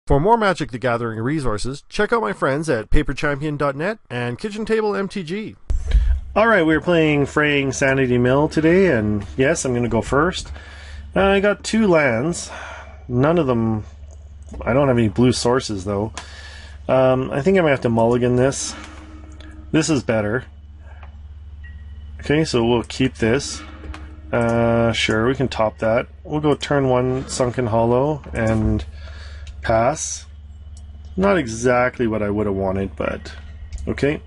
For more Magic the Gathering resources, check out my friends at paperchampion.net and Kitchen Table MTG. Alright, we're playing Fraying Sanity Mill today, and yes, I'm going to go first. I got 2 lands. None of them... I don't have any blue sources, though. I think I might have to mulligan this. This is better. Okay, so we'll keep this. Sure, we can top that. We'll go turn 1 Sunken Hollow and pass. Not exactly what I would have wanted, but okay.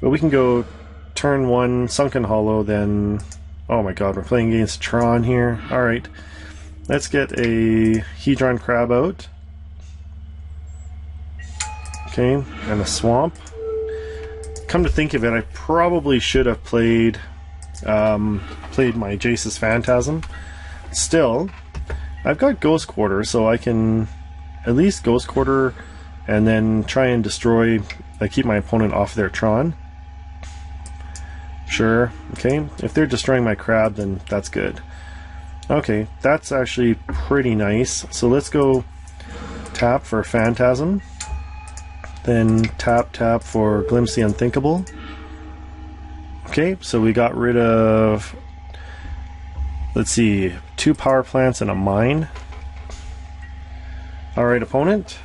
But we can go turn 1 Sunken Hollow, then... Oh my god, we're playing against Tron here. Alright, let's get a Hedron Crab out. Okay, and a Swamp. Come to think of it, I probably should have played my Jace's Phantasm. Still, I've got Ghost Quarter, so I can at least Ghost Quarter and then try and destroy, keep my opponent off their Tron. Sure, okay. If they're destroying my crab, then that's good. Okay, that's actually pretty nice. So let's go tap for Phantasm. Then tap for Glimpse The Unthinkable. Okay, so we got rid of, let's see, 2 power plants and a mine. Alright, opponent.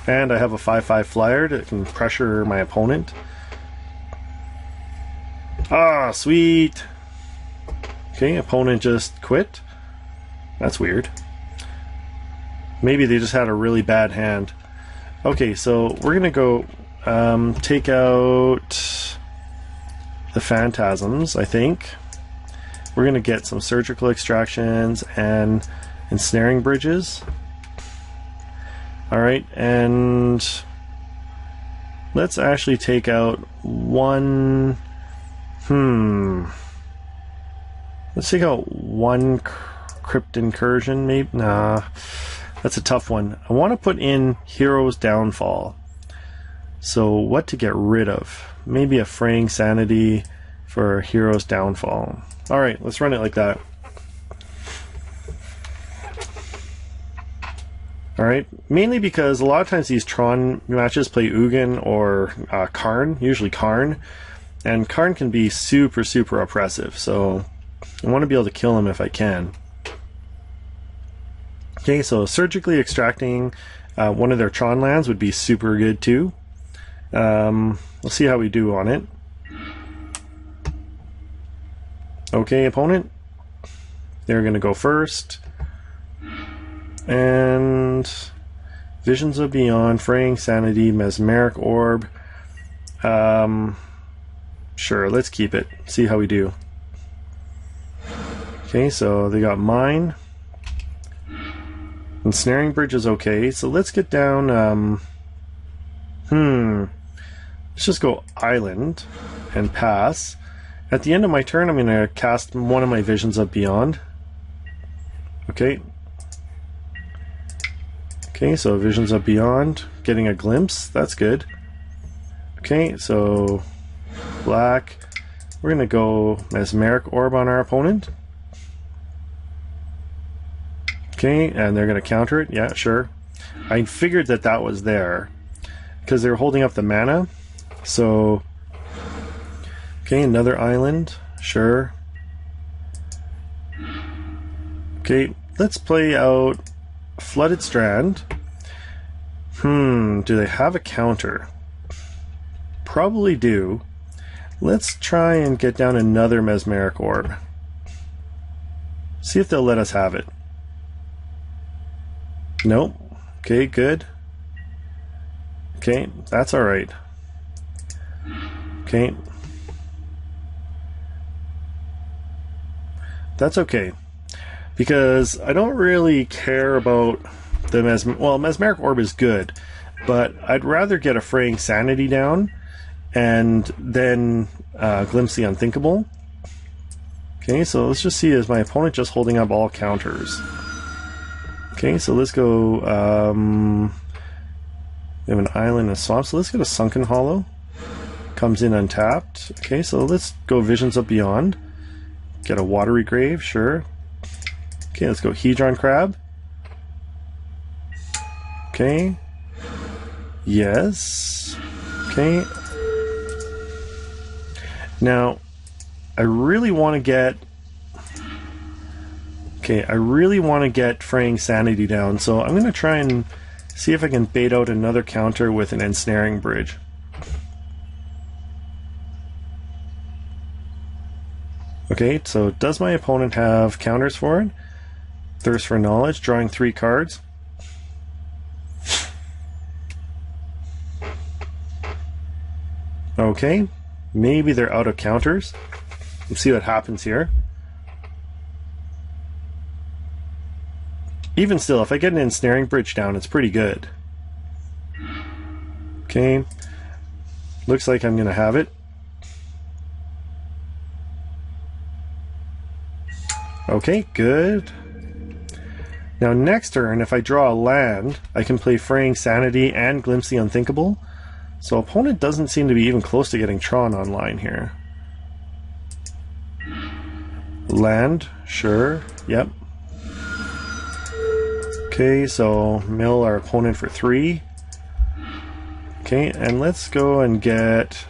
And I have a 5/5 flyer that can pressure my opponent. Ah, sweet! Okay, opponent just quit. That's weird. Maybe they just had a really bad hand. Okay, so we're gonna go take out the Phantasms, I think. We're gonna get some surgical extractions and ensnaring bridges. Alright, and let's actually take out 1... Let's take out 1 Crypt Incursion, maybe? Nah, that's a tough one. I want to put in Hero's Downfall. So what to get rid of? Maybe a Fraying Sanity for Hero's Downfall. Alright, let's run it like that. Alright, mainly because a lot of times these Tron matches play Ugin or Karn, usually Karn. And Karn can be super oppressive, so I want to be able to kill him if I can. Okay, so surgically extracting one of their Tron lands would be super good too. We'll see how we do on it. Okay, opponent. They're going to go first. And Visions of Beyond, Fraying Sanity, Mesmeric Orb. Sure, let's keep it. See how we do. Okay, so they got mine. Ensnaring Bridge is okay, so let's get down... Let's just go Island and pass. At the end of my turn, I'm going to cast one of my Visions of Beyond. Okay. Okay, so Visions of Beyond. Getting a glimpse, that's good. Okay, so... black. We're going to go Mesmeric Orb on our opponent. Okay, and they're going to counter it. Yeah, sure. I figured that that was there because they're holding up the mana. So, okay, another island. Sure. Okay, let's play out Flooded Strand. Do they have a counter? Probably do. Let's try and get down another Mesmeric Orb. See if they'll let us have it. Nope. Okay, good. Okay, that's alright. Okay. That's okay. Because I don't really care about the Mesmeric Orb is good, but I'd rather get a Fraying Sanity down and then Glimpse The Unthinkable. Okay, so let's just see, is my opponent just holding up all counters? Okay, so let's go, we have an island and a swamp, so let's get a Sunken Hollow. Comes in untapped. Okay, so let's go Visions of Beyond. Get a Watery Grave, sure. Okay, let's go Hedron Crab. Okay. Yes. Okay. Now, I really want to get... Okay, I really want to get Fraying Sanity down, so I'm going to try and see if I can bait out another counter with an Ensnaring Bridge. Okay, so does my opponent have counters for it? Thirst for Knowledge, drawing 3 cards. Okay, maybe they're out of counters. Let's see what happens here. Even still, if I get an Ensnaring Bridge down, it's pretty good. Okay, looks like I'm going to have it. Okay, good. Now next turn, if I draw a land, I can play Fraying Sanity and Glimpse The Unthinkable. So opponent doesn't seem to be even close to getting Tron online here. Land, sure, yep. Okay, so mill our opponent for 3. Okay, and let's go and get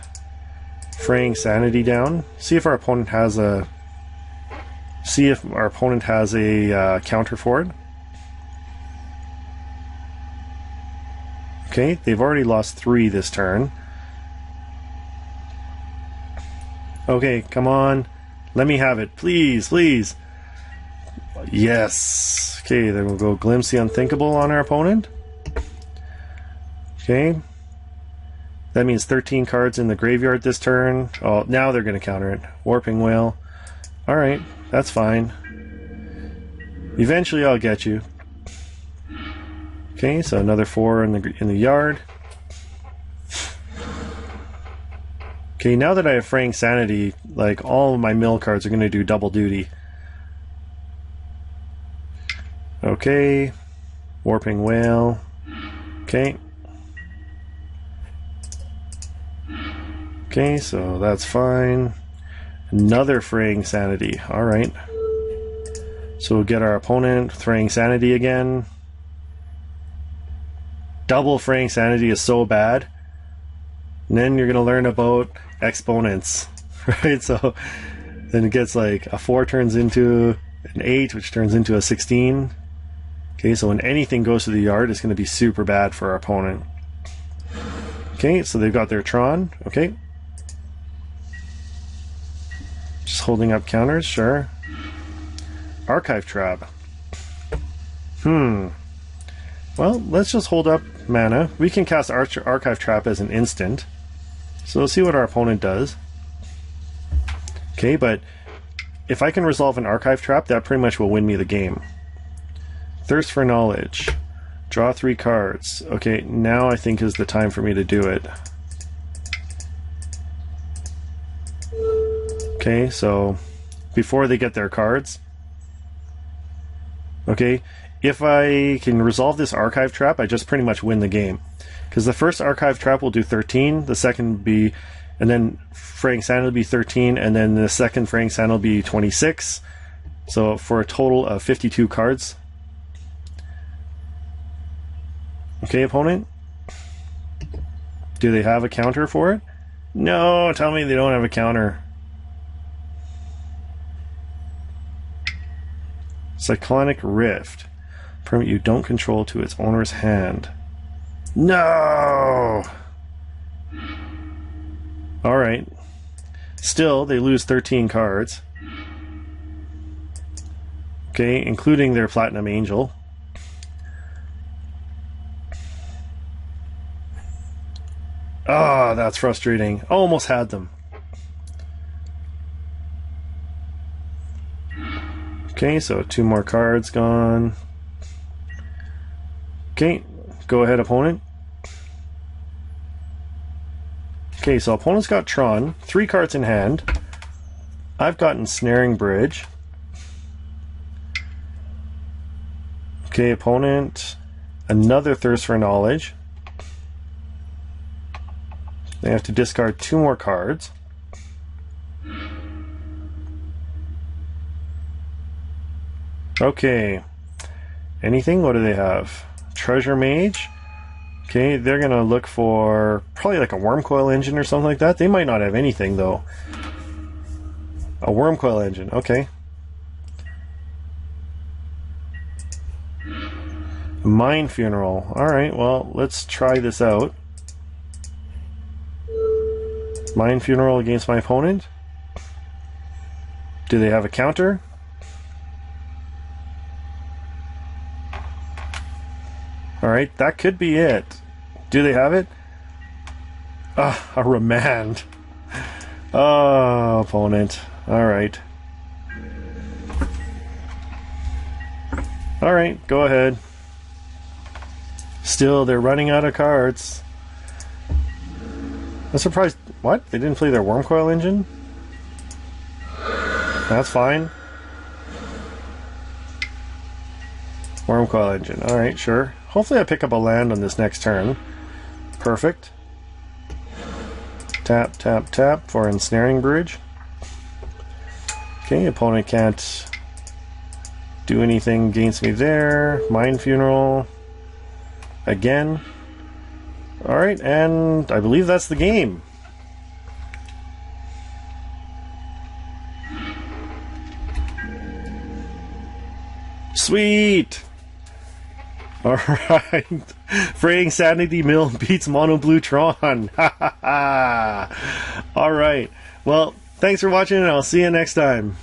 Fraying Sanity down. See if our opponent has a counter for it. Okay, they've already lost 3 this turn. Okay, come on. Let me have it. Please, please. Yes. Okay, then we'll go Glimpse the Unthinkable on our opponent. Okay. That means 13 cards in the graveyard this turn. Oh, now they're going to counter it. Warping Whale. Alright, that's fine. Eventually I'll get you. Okay, so another 4 in the yard. Okay, now that I have Fraying Sanity, like all of my mill cards are going to do double duty. Okay, Warping Whale. Okay. Okay, so that's fine. Another Fraying Sanity. Alright. So we'll get our opponent Fraying Sanity again. Double Fraying Sanity is so bad. And then you're going to learn about exponents. Right? So then it gets like a 4 turns into an 8, which turns into a 16. Okay, so when anything goes to the yard, it's going to be super bad for our opponent. Okay, so they've got their Tron. Okay. Just holding up counters, sure. Archive Trap. Well, let's just hold up mana. We can cast Archive Trap as an instant. So we'll see what our opponent does. Okay, but if I can resolve an Archive Trap, that pretty much will win me the game. Thirst for Knowledge. Draw 3 cards. Okay, now I think is the time for me to do it. Okay, so before they get their cards. Okay, if I can resolve this Archive Trap, I just pretty much win the game. Because the first Archive Trap will do 13, the second will be, and then Fraying Sanity will be 13, and then the second Fraying Sanity will be 26. So for a total of 52 cards. Okay, opponent. Do they have a counter for it? No, tell me they don't have a counter. Cyclonic Rift. Permit you don't control to its owner's hand. No! Alright. Still, they lose 13 cards. Okay, including their Platinum Angel. Ah, oh, that's frustrating. Almost had them. Okay, so 2 more cards gone. Okay, go ahead, opponent. Okay, so opponent's got Tron, 3 cards in hand. I've got Ensnaring Bridge. Okay, opponent, another Thirst for Knowledge. They have to discard 2 more cards. Okay. Anything? What do they have? Treasure Mage. Okay, they're going to look for probably like a worm coil engine or something like that. They might not have anything, though. A worm coil engine, okay. Mind Funeral. Alright, well, let's try this out. Mind Funeral against my opponent. Do they have a counter? Alright, that could be it. Do they have it? Ah, a Remand. Oh, opponent. Alright. Alright, go ahead. Still, they're running out of cards. I'm surprised. What? They didn't play their Worm Coil engine? That's fine. Worm Coil engine. Alright, sure. Hopefully I pick up a land on this next turn. Perfect. Tap, tap, tap for Ensnaring Bridge. Okay, opponent can't do anything against me there. Mind Funeral. Again. Alright, and I believe that's the game. Sweet! Alright. Fraying Sanity Mill beats Mono Blue Tron. Alright. Well, thanks for watching and I'll see you next time.